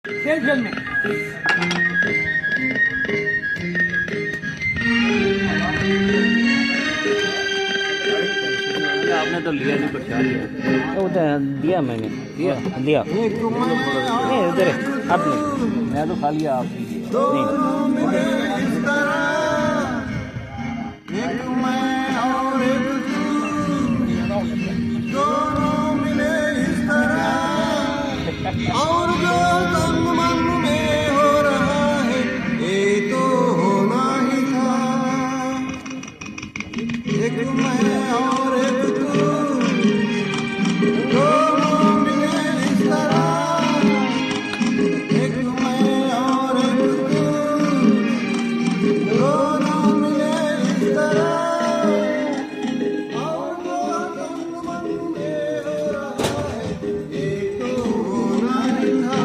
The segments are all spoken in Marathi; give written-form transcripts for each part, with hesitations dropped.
खेल खेल में आपने तो लिया नहीं कुछ लिया वो तो दिया मैंने दिया दिया नहीं उधर है आपने मैं तो खा लिया आप नहीं और जो तन मन में हो रहा है ये तो होना ही था। एक मैं और एक तू दोनों मिले इस तरह। एक मैं और एक तू दोनों मिले इस तरह। और जो तन मन में हो रहा है ये तो होना ही था।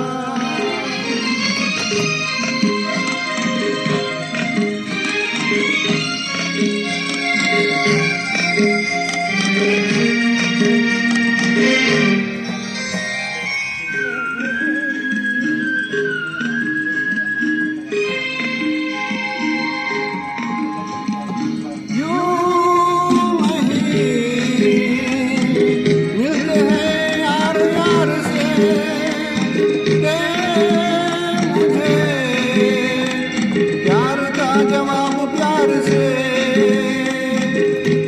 मिलते हैं यार यार से मुझे प्यार का जवाब प्यार से।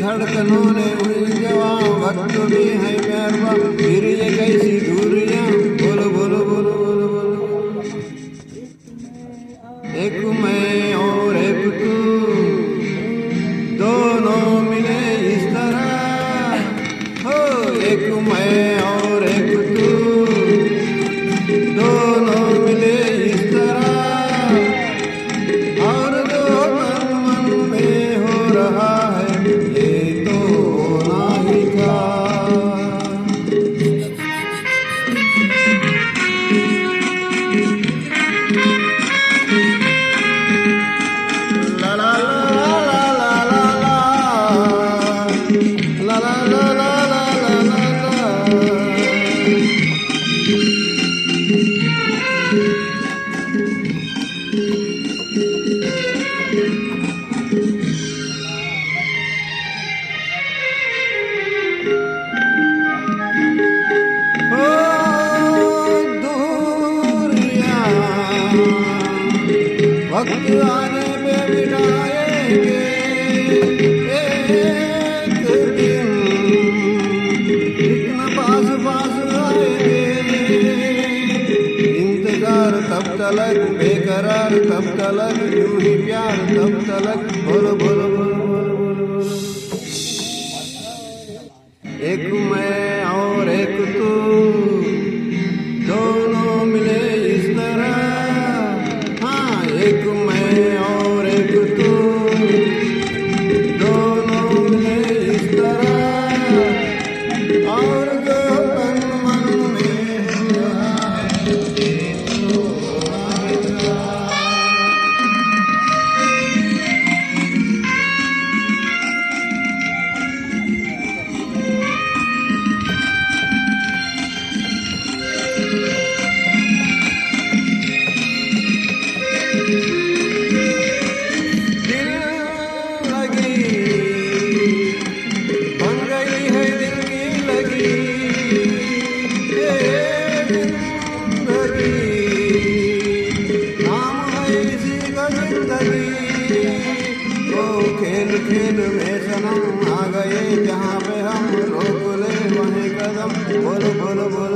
धड़कनों ने हुई जवाब वक्त भी है मेहरबा। फिर ये कैसी दूरियां बोलो बोलो बोलो बोलो बोलो। एक मैं और एक तू दोनों मिले इस तरह। हो एक मैं और एक तू दोनों मिले इस तरह। और जो तन मन में हो रहा है ये तो होना ही था। ला ला ला ला ला ला ला ला ला ला ला ला ला। ओ दूरियां वक्त आने पे मिटाएंगे एक दिन। इतना पास पास आएंगे। इंतजार तब तलक बेकरार तब तलक यूं ही प्यार तब तलक बोलो बोलो बोलो बोलो बोलो बोलो। एक मैं और एक तू दोनों मिले इस तरह। हाँ एक मैं और एक तू दोनों मिले इस तरह। और जो तन मन में हो रहा है ये तो होना ही था। दिल लगी बन गई है दिल की लगी ये जिंदगी। नाम है इसी का जिंदगी। ओ खेल खेल में सनम आ गए जहाँ पे हम रोक ले वहीं कदम बोलो बोलो बोलो।